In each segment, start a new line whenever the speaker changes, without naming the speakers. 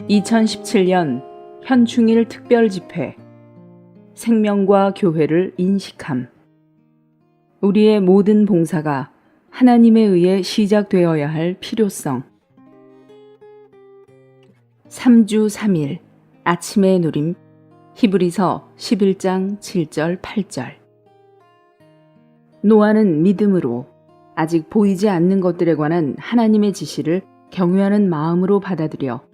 2017년 현충일 특별집회 생명과 교회를 인식함. 우리의 모든 봉사가 하나님에 의해 시작되어야 할 필요성. 3주 3일 아침의 누림 히브리서 11장 7절 8절. 노아는 믿음으로 아직 보이지 않는 것들에 관한 하나님의 지시를 경외하는 마음으로 받아들여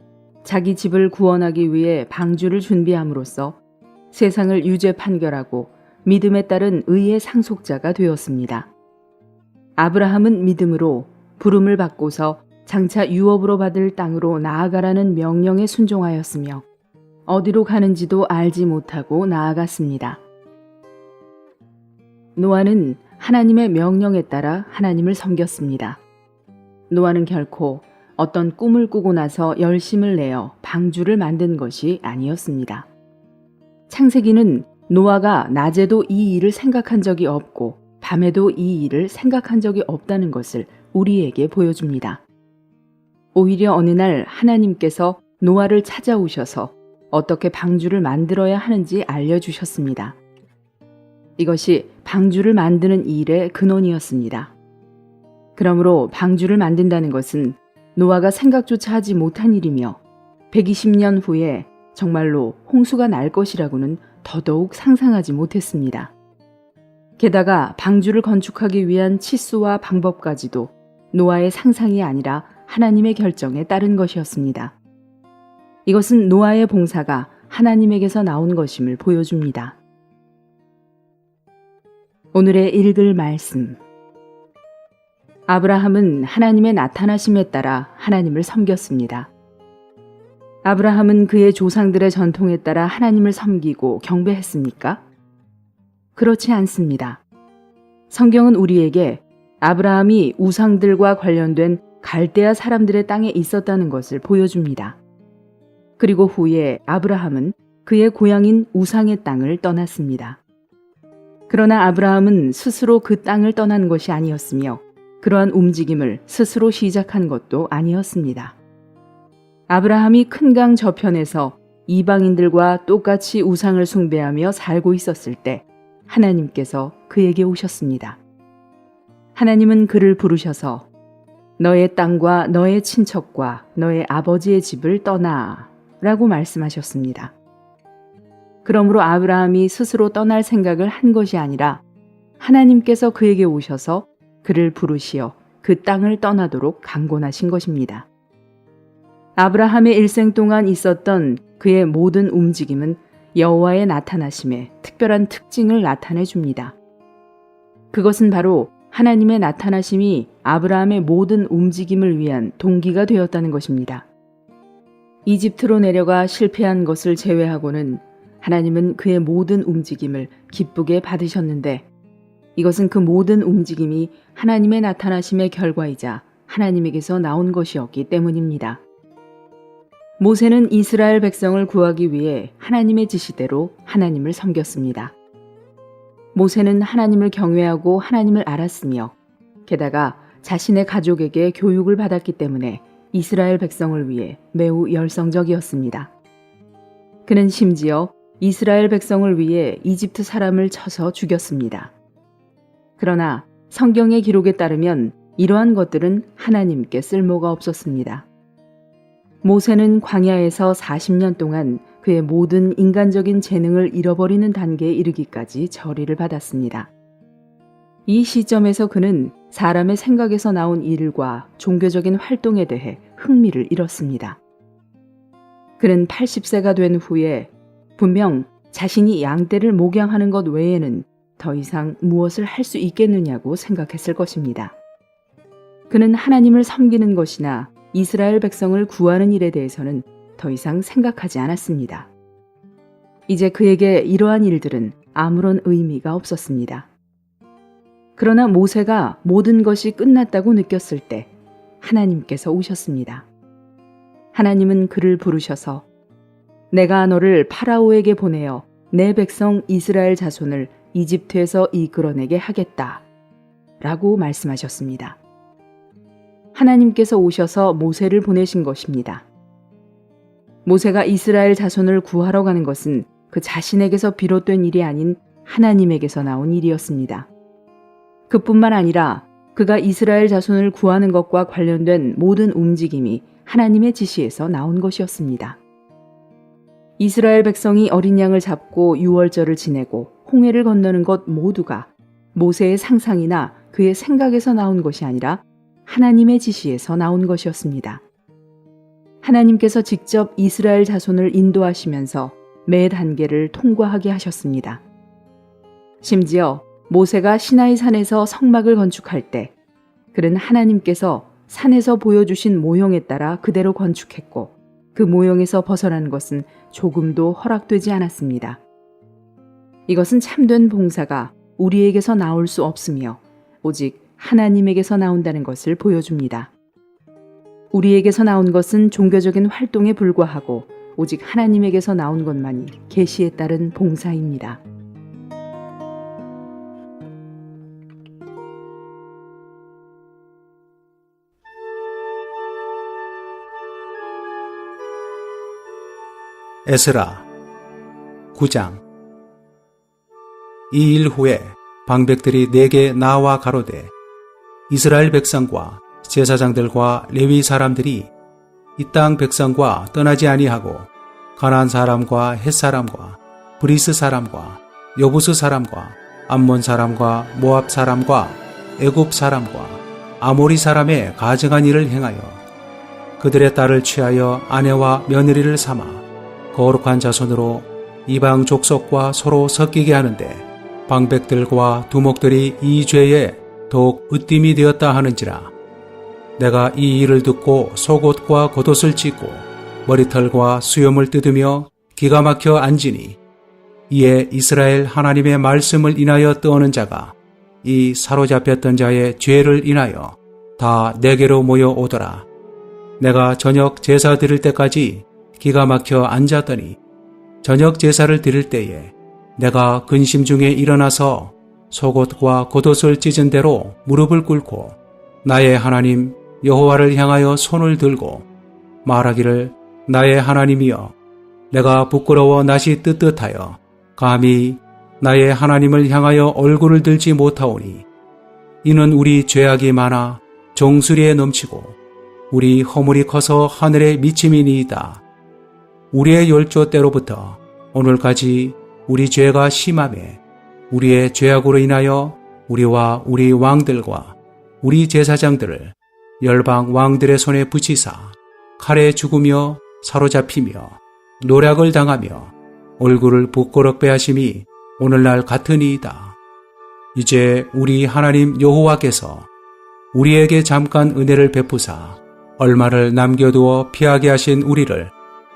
자기 집을 구원하기 위해 방주를 준비함으로써 세상을 유죄 판결하고 믿음에 따른 의의 상속자가 되었습니다. 아브라함은 믿음으로 부름을 받고서 장차 유업으로 받을 땅으로 나아가라는 명령에 순종하였으며 어디로 가는지도 알지 못하고 나아갔습니다. 노아는 하나님의 명령에 따라 하나님을 섬겼습니다. 노아는 결코 어떤 꿈을 꾸고 나서 열심을 내어 방주를 만든 것이 아니었습니다. 창세기는 노아가 낮에도 이 일을 생각한 적이 없고 밤에도 이 일을 생각한 적이 없다는 것을 우리에게 보여줍니다. 오히려 어느 날 하나님께서 노아를 찾아오셔서 어떻게 방주를 만들어야 하는지 알려주셨습니다. 이것이 방주를 만드는 일의 근원이었습니다. 그러므로 방주를 만든다는 것은 노아가 생각조차 하지 못한 일이며 120년 후에 정말로 홍수가 날 것이라고는 더더욱 상상하지 못했습니다. 게다가 방주를 건축하기 위한 치수와 방법까지도 노아의 상상이 아니라 하나님의 결정에 따른 것이었습니다. 이것은 노아의 봉사가 하나님에게서 나온 것임을 보여줍니다. 오늘의 읽을 말씀. 아브라함은 하나님의 나타나심에 따라 하나님을 섬겼습니다. 아브라함은 그의 조상들의 전통에 따라 하나님을 섬기고 경배했습니까? 그렇지 않습니다. 성경은 우리에게 아브라함이 우상들과 관련된 갈대아 사람들의 땅에 있었다는 것을 보여줍니다. 그리고 후에 아브라함은 그의 고향인 우상의 땅을 떠났습니다. 그러나 아브라함은 스스로 그 땅을 떠난 것이 아니었으며 그러한 움직임을 스스로 시작한 것도 아니었습니다. 아브라함이 큰 강 저편에서 이방인들과 똑같이 우상을 숭배하며 살고 있었을 때 하나님께서 그에게 오셨습니다. 하나님은 그를 부르셔서 너의 땅과 너의 친척과 너의 아버지의 집을 떠나 라고 말씀하셨습니다. 그러므로 아브라함이 스스로 떠날 생각을 한 것이 아니라 하나님께서 그에게 오셔서 그를 부르시어 그 땅을 떠나도록 강권하신 것입니다. 아브라함의 일생 동안 있었던 그의 모든 움직임은 여호와의 나타나심에 특별한 특징을 나타내 줍니다. 그것은 바로 하나님의 나타나심이 아브라함의 모든 움직임을 위한 동기가 되었다는 것입니다. 이집트로 내려가 실패한 것을 제외하고는 하나님은 그의 모든 움직임을 기쁘게 받으셨는데 이것은 그 모든 움직임이 하나님의 나타나심의 결과이자 하나님에게서 나온 것이었기 때문입니다. 모세는 이스라엘 백성을 구하기 위해 하나님의 지시대로 하나님을 섬겼습니다. 모세는 하나님을 경외하고 하나님을 알았으며 게다가 자신의 가족에게 교육을 받았기 때문에 이스라엘 백성을 위해 매우 열성적이었습니다. 그는 심지어 이스라엘 백성을 위해 이집트 사람을 쳐서 죽였습니다. 그러나 성경의 기록에 따르면 이러한 것들은 하나님께 쓸모가 없었습니다. 모세는 광야에서 40년 동안 그의 모든 인간적인 재능을 잃어버리는 단계에 이르기까지 저리를 받았습니다. 이 시점에서 그는 사람의 생각에서 나온 일과 종교적인 활동에 대해 흥미를 잃었습니다. 그는 80세가 된 후에 분명 자신이 양떼를 목양하는 것 외에는 더 이상 무엇을 할 수 있겠느냐고 생각했을 것입니다. 그는 하나님을 섬기는 것이나 이스라엘 백성을 구하는 일에 대해서는 더 이상 생각하지 않았습니다. 이제 그에게 이러한 일들은 아무런 의미가 없었습니다. 그러나 모세가 모든 것이 끝났다고 느꼈을 때 하나님께서 오셨습니다. 하나님은 그를 부르셔서 내가 너를 파라오에게 보내어 내 백성 이스라엘 자손을 이집트에서 이끌어내게 하겠다 라고 말씀하셨습니다. 하나님께서 오셔서 모세를 보내신 것입니다. 모세가 이스라엘 자손을 구하러 가는 것은 그 자신에게서 비롯된 일이 아닌 하나님에게서 나온 일이었습니다. 그뿐만 아니라 그가 이스라엘 자손을 구하는 것과 관련된 모든 움직임이 하나님의 지시에서 나온 것이었습니다. 이스라엘 백성이 어린 양을 잡고 유월절을 지내고 홍해를 건너는 것 모두가 모세의 상상이나 그의 생각에서 나온 것이 아니라 하나님의 지시에서 나온 것이었습니다. 하나님께서 직접 이스라엘 자손을 인도하시면서 매 단계를 통과하게 하셨습니다. 심지어 모세가 시나이 산에서 성막을 건축할 때 그는 하나님께서 산에서 보여주신 모형에 따라 그대로 건축했고 그 모형에서 벗어나는 것은 조금도 허락되지 않았습니다. 이것은 참된 봉사가 우리에게서 나올 수 없으며 오직 하나님에게서 나온다는 것을 보여줍니다. 우리에게서 나온 것은 종교적인 활동에 불과하고 오직 하나님에게서 나온 것만이 계시에 따른 봉사입니다.
에스라 9장. 이 일 후에 방백들이 내게 나와 가로되 이스라엘 백성과 제사장들과 레위 사람들이 이 땅 백성과 떠나지 아니하고 가나안 사람과 헷 사람과 브리스 사람과 여부스 사람과 암몬 사람과 모압 사람과 애굽 사람과 아모리 사람의 가증한 일을 행하여 그들의 딸을 취하여 아내와 며느리를 삼아 거룩한 자손으로 이방 족속과 서로 섞이게 하는데 방백들과 두목들이 이 죄에 더욱 으뜸이 되었다 하는지라. 내가 이 일을 듣고 속옷과 겉옷을 찢고 머리털과 수염을 뜯으며 기가 막혀 앉으니 이에 이스라엘 하나님의 말씀을 인하여 떠오는 자가 이 사로잡혔던 자의 죄를 인하여 다 내게로 모여오더라. 내가 저녁 제사 드릴 때까지 기가 막혀 앉았더니 저녁 제사를 드릴 때에 내가 근심 중에 일어나서 속옷과 겉옷을 찢은 대로 무릎을 꿇고 나의 하나님 여호와를 향하여 손을 들고 말하기를 나의 하나님이여 내가 부끄러워 낯이 뜨뜻하여 감히 나의 하나님을 향하여 얼굴을 들지 못하오니 이는 우리 죄악이 많아 정수리에 넘치고 우리 허물이 커서 하늘에 미침이니이다. 우리의 열조 때로부터 오늘까지 우리 죄가 심하매 우리의 죄악으로 인하여 우리와 우리 왕들과 우리 제사장들을 열방 왕들의 손에 붙이사 칼에 죽으며 사로잡히며 노략을 당하며 얼굴을 부끄럽게 하심이 오늘날 같으니이다. 이제 우리 하나님 여호와께서 우리에게 잠깐 은혜를 베푸사 얼마를 남겨두어 피하게 하신 우리를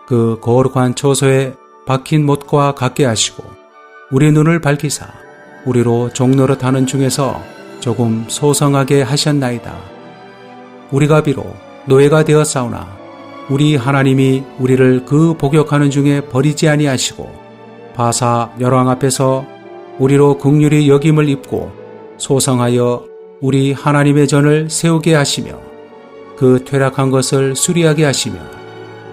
그 거룩한 처소에 박힌 못과 같게 하시고 우리 눈을 밝히사 우리로 종노릇 하는 중에서 조금 소성하게 하셨나이다. 우리가 비록 노예가 되었사오나 우리 하나님이 우리를 그 복역하는 중에 버리지 아니하시고 바사 열왕 앞에서 우리로 긍휼히 여김을 입고 소성하여 우리 하나님의 전을 세우게 하시며 그 퇴락한 것을 수리하게 하시며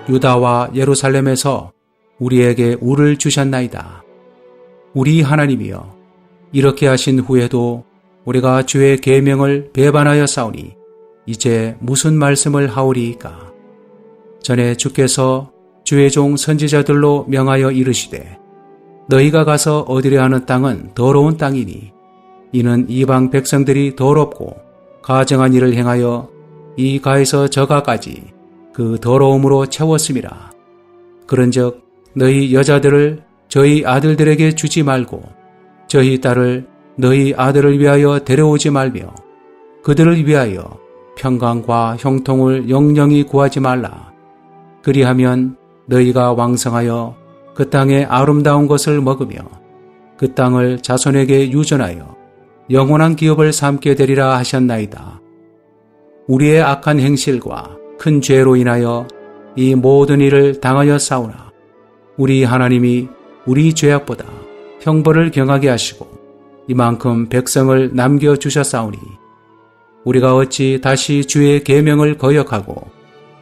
유다와 예루살렘에서 우리에게 우를 주셨나이다. 우리 하나님이여 이렇게 하신 후에도 우리가 주의 계명을 배반하여 싸우니 이제 무슨 말씀을 하오리이까. 전에 주께서 주의 종 선지자들로 명하여 이르시되 너희가 가서 얻으려 하는 땅은 더러운 땅이니 이는 이방 백성들이 더럽고 가증한 일을 행하여 이 가에서 저 가까지 그 더러움으로 채웠음이라. 그런즉 너희 여자들을 저희 아들들에게 주지 말고 저희 딸을 너희 아들을 위하여 데려오지 말며 그들을 위하여 평강과 형통을 영영히 구하지 말라. 그리하면 너희가 왕성하여 그 땅의 아름다운 것을 먹으며 그 땅을 자손에게 유전하여 영원한 기업을 삼게 되리라 하셨나이다. 우리의 악한 행실과 큰 죄로 인하여 이 모든 일을 당하여 싸우나 우리 하나님이 우리 죄악보다 형벌을 경하게 하시고 이만큼 백성을 남겨주셨사오니 우리가 어찌 다시 주의 계명을 거역하고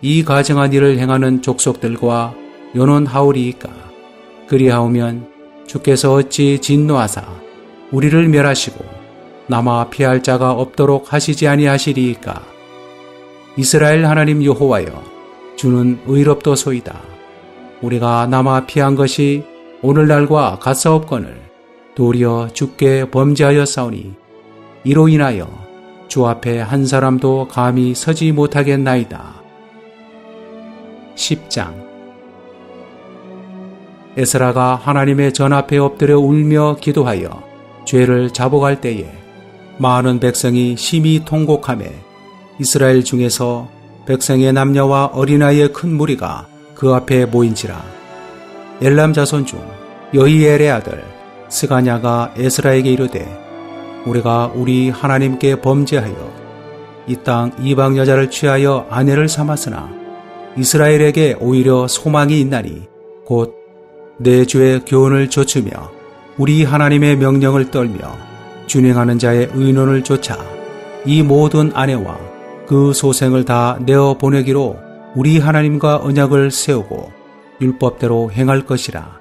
이 가증한 일을 행하는 족속들과 요논하오리이까? 그리하오면 주께서 어찌 진노하사 우리를 멸하시고 남아 피할 자가 없도록 하시지 아니하시리이까? 이스라엘 하나님 여호와여, 주는 의롭도소이다. 우리가 남아 피한 것이 오늘날과 같사옵거늘 도리어 주께 범죄하였사오니 이로 인하여 주 앞에 한 사람도 감히 서지 못하겠나이다. 10장. 에스라가 하나님의 전 앞에 엎드려 울며 기도하여 죄를 자복할 때에 많은 백성이 심히 통곡하며 이스라엘 중에서 백성의 남녀와 어린아이의 큰 무리가 그 앞에 모인지라. 엘람 자손 중 여히엘의 아들 스가냐가 에스라에게 이르되 우리가 우리 하나님께 범죄하여 이 땅 이방 여자를 취하여 아내를 삼았으나 이스라엘에게 오히려 소망이 있나니 곧 내 주의 교훈을 좇으며 우리 하나님의 명령을 떨며 준행하는 자의 의논을 좇아 이 모든 아내와 그 소생을 다 내어 보내기로 우리 하나님과 언약을 세우고 율법대로 행할 것이라.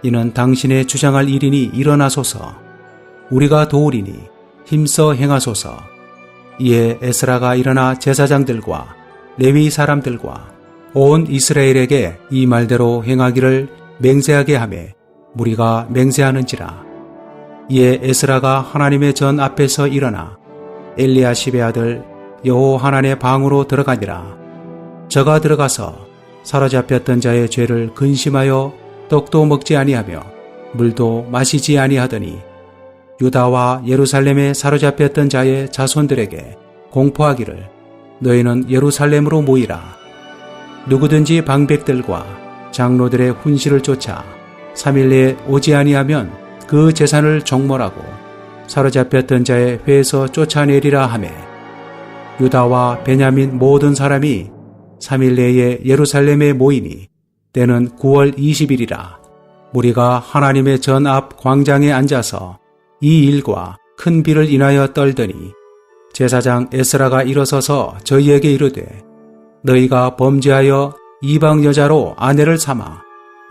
이는 당신의 주장할 일이니 일어나소서. 우리가 도우리니 힘써 행하소서. 이에 에스라가 일어나 제사장들과 레위 사람들과 온 이스라엘에게 이 말대로 행하기를 맹세하게 하며 무리가 맹세하는지라. 이에 에스라가 하나님의 전 앞에서 일어나 엘리야십의 아들 여호하난의 방으로 들어가니라. 저가 들어가서 사로잡혔던 자의 죄를 근심하여 떡도 먹지 아니하며 물도 마시지 아니하더니 유다와 예루살렘에 사로잡혔던 자의 자손들에게 공포하기를 너희는 예루살렘으로 모이라. 누구든지 방백들과 장로들의 훈시를 쫓아 3일 내에 오지 아니하면 그 재산을 종몰하고 사로잡혔던 자의 회에서 쫓아내리라 하매 유다와 베냐민 모든 사람이 3일 내에 예루살렘에 모이니 때는 9월 20일이라. 무리가 하나님의 전 앞 광장에 앉아서 이 일과 큰 비를 인하여 떨더니 제사장 에스라가 일어서서 저희에게 이르되 너희가 범죄하여 이방 여자로 아내를 삼아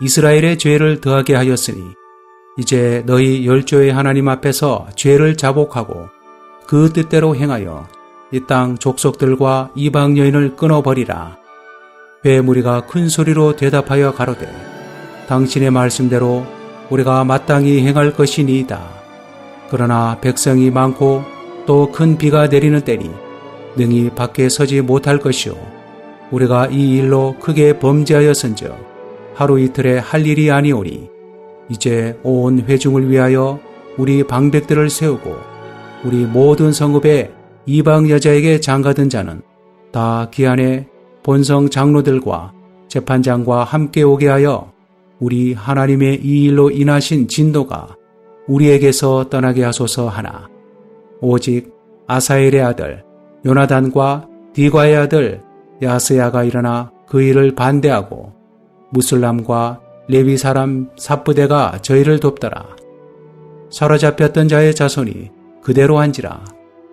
이스라엘의 죄를 더하게 하였으니 이제 너희 열조의 하나님 앞에서 죄를 자복하고 그 뜻대로 행하여 이 땅 족속들과 이방 여인을 끊어버리라. 회 무리가 큰 소리로 대답하여 가로되 당신의 말씀대로 우리가 마땅히 행할 것이니이다. 그러나 백성이 많고 또 큰 비가 내리는 때니 능히 밖에 서지 못할 것이요 우리가 이 일로 크게 범죄하였은즉 하루 이틀에 할 일이 아니오니 이제 온 회중을 위하여 우리 방백들을 세우고 우리 모든 성읍에 이방 여자에게 장가든 자는 다 기한에 본성 장로들과 재판장과 함께 오게 하여 우리 하나님의 이 일로 인하신 진노가 우리에게서 떠나게 하소서 하나 오직 아사엘의 아들 요나단과 디과의 아들 야스야가 일어나 그 일을 반대하고 무슬람과 레위 사람 삽부대가 저희를 돕더라. 사로잡혔던 자의 자손이 그대로 한지라.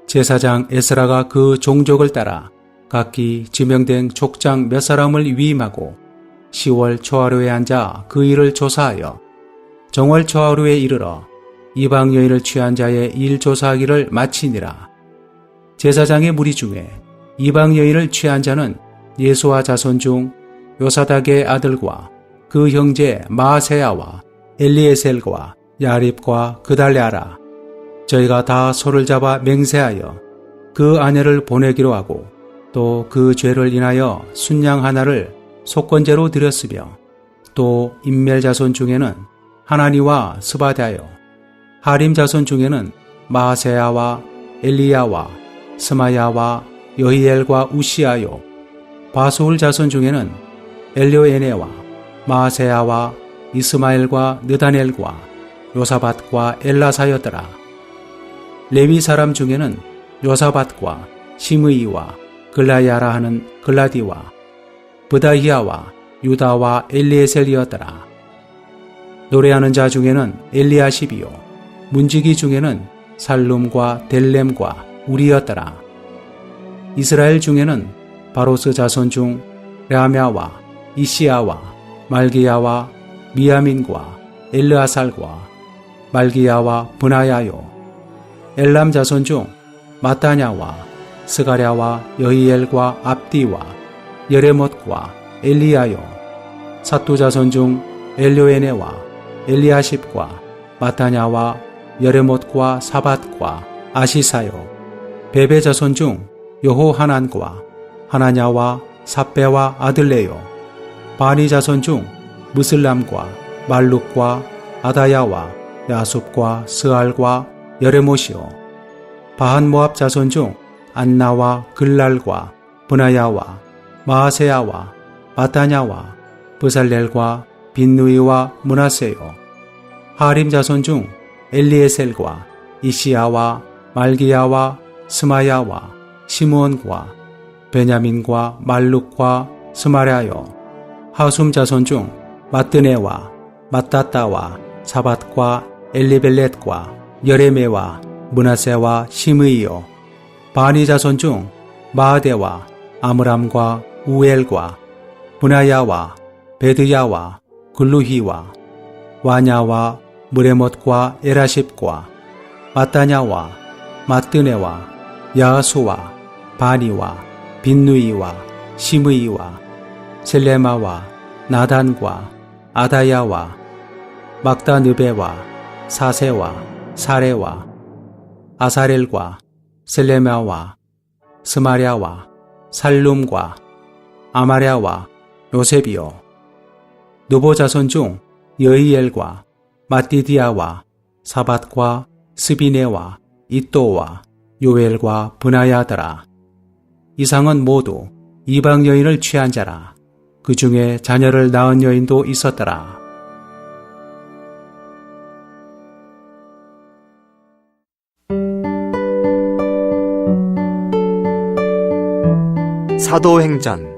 제사장 에스라가 그 종족을 따라 각기 지명된 족장 몇 사람을 위임하고 10월 초하루에 앉아 그 일을 조사하여 정월 초하루에 이르러 이방 여인을 취한 자의 일 조사하기를 마치니라. 제사장의 무리 중에 이방 여인을 취한 자는 예수와 자손 중 요사닥의 아들과 그 형제 마세야와 엘리에셀과 야립과 그달랴라. 저희가 다 소를 잡아 맹세하여 그 아내를 보내기로 하고 또 그 죄를 인하여 순양 하나를 속건제로 드렸으며 또 임멜 자손 중에는 하나니와 스바다요 하림 자손 중에는 마세야와 엘리야와 스마야와 여히엘과 우시아요 바수울 자손 중에는 엘료에네와 마세야와 이스마엘과 느다넬과 요사밧과 엘라사였더라. 레위 사람 중에는 요사밧과 시므이와 글라야라 하는 글라디와 브다히야와 유다와 엘리에셀이었더라. 노래하는 자 중에는 엘리야십이요 문지기 중에는 살룸과 델렘과 우리였더라. 이스라엘 중에는 바로스 자손 중 라мя와 이시야와 말기야와 미야민과 엘르아살과 말기야와 브나야요. 엘람 자손 중 마따냐와 스가랴와 여히엘과 압디와 여레못과 엘리야요. 사또 자손 중 엘료에네와 엘리아십과 마따냐와 여레못과 사밧과 아시사요. 베베 자손 중 여호하난과 하나냐와 삽베와 아들레요. 바니 자손 중 무슬람과 말룩과 아다야와 야숲과 스알과 여레못이요. 바한 모압 자손 중 안나와 글랄과 브나야와 마아세야와 마타냐와 브살렐과 빈누이와 문하세요. 하림 자손 중 엘리에셀과 이시야와 말기야와 스마야와 시므온과 베냐민과 말룩과 스마랴요. 하숨 자손 중 마뜨네와 마따따와 사밧과 엘리벨렛과 여레메와 문하세와 시므이요. 바니 자손 중 마아데와 아므람과 우엘과 브나야와 베드야와 글루히와 와냐와 무레못과 에라십과 마따냐와 마뜨네와 야수와 바니와 빈누이와 시므이와 셀레마와 나단과 아다야와 막다느베와 사세와 사레와 아사렐과 셀레마와 스마랴와 살룸과 아마랴와 요셉이요. 누보 자손 중 여이엘과 마띠디아와 사밧과 스비네와 이또와 요엘과 브나야더라. 이상은 모두 이방 여인을 취한 자라. 그 중에 자녀를 낳은 여인도 있었더라.
사도행전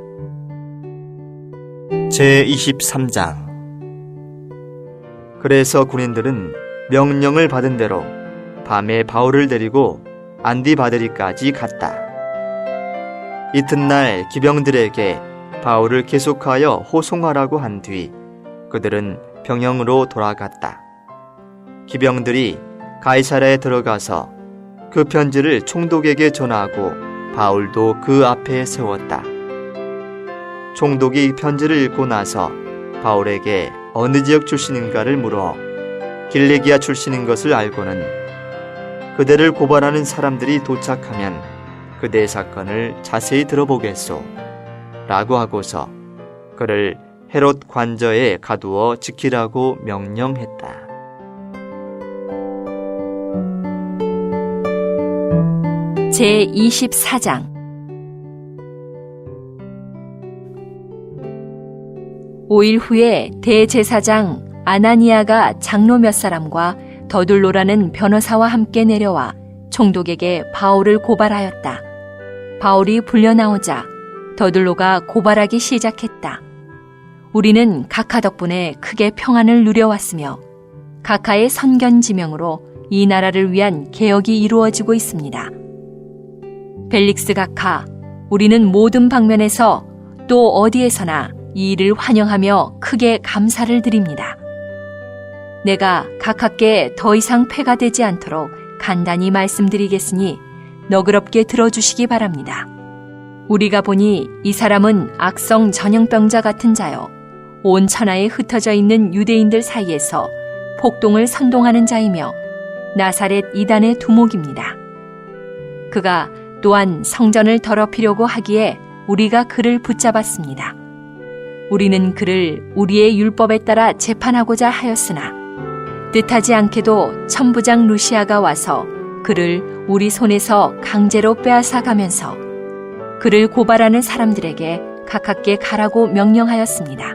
제23장. 그래서 군인들은 명령을 받은 대로 밤에 바울을 데리고 안디바데리까지 갔다. 이튿날 기병들에게 바울을 계속하여 호송하라고 한 뒤 그들은 병영으로 돌아갔다. 기병들이 가이사랴에 들어가서 그 편지를 총독에게 전하고 바울도 그 앞에 세웠다. 총독이 편지를 읽고 나서 바울에게 어느 지역 출신인가를 물어 길리기아 출신인 것을 알고는 그대를 고발하는 사람들이 도착하면 그대의 사건을 자세히 들어보겠소 라고 하고서 그를 헤롯 관저에 가두어 지키라고 명령했다.
제24장. 5일 후에 대제사장 아나니아가 장로 몇 사람과 더둘로라는 변호사와 함께 내려와 총독에게 바울을 고발하였다. 바울이 불려 나오자 더둘로가 고발하기 시작했다. 우리는 각하 덕분에 크게 평안을 누려왔으며 각하의 선견지명으로 이 나라를 위한 개혁이 이루어지고 있습니다. 벨릭스 각하, 우리는 모든 방면에서 또 어디에서나 이 일을 환영하며 크게 감사를 드립니다. 내가 각하께 더 이상 폐가 되지 않도록 간단히 말씀드리겠으니 너그럽게 들어주시기 바랍니다. 우리가 보니 이 사람은 악성 전염병자 같은 자요, 온 천하에 흩어져 있는 유대인들 사이에서 폭동을 선동하는 자이며 나사렛 이단의 두목입니다. 그가 또한 성전을 더럽히려고 하기에 우리가 그를 붙잡았습니다. 우리는 그를 우리의 율법에 따라 재판하고자 하였으나 뜻하지 않게도 천부장 루시아가 와서 그를 우리 손에서 강제로 빼앗아 가면서 그를 고발하는 사람들에게 각하께 가라고 명령하였습니다.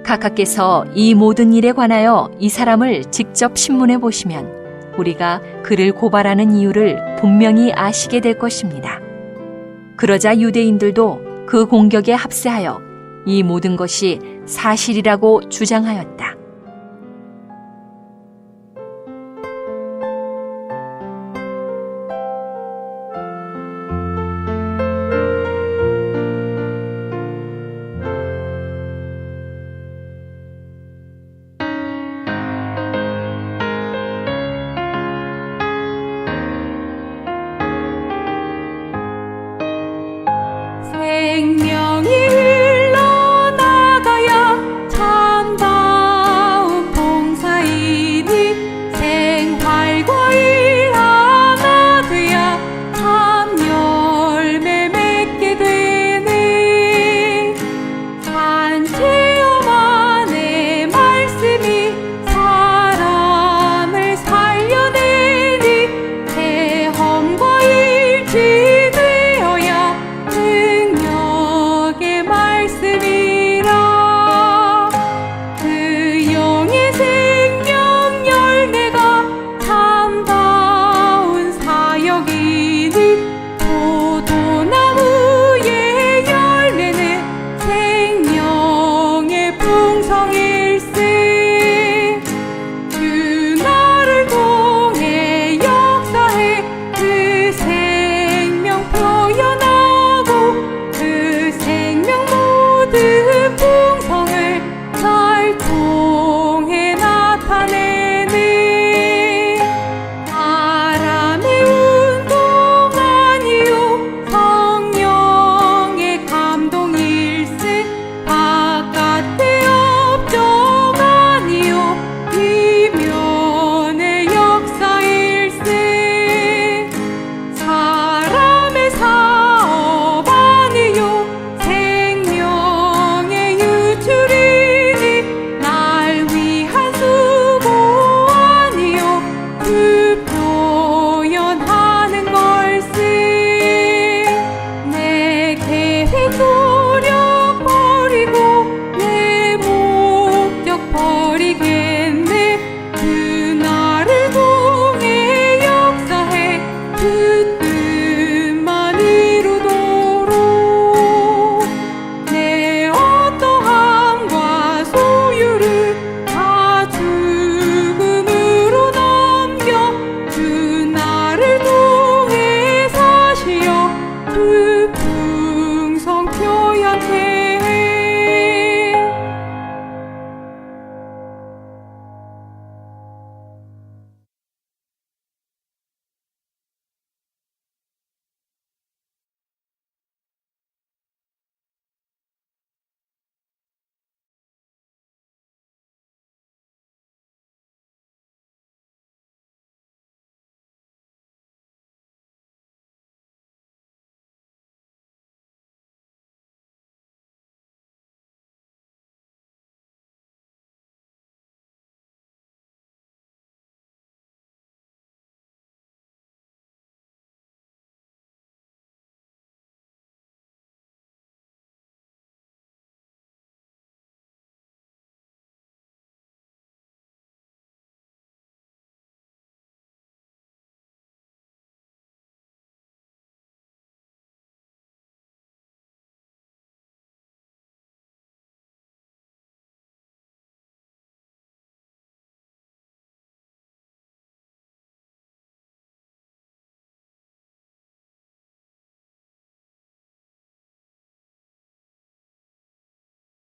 각하께서 이 모든 일에 관하여 이 사람을 직접 신문해 보시면 우리가 그를 고발하는 이유를 분명히 아시게 될 것입니다. 그러자 유대인들도 그 공격에 합세하여 이 모든 것이 사실이라고 주장하였다.
생명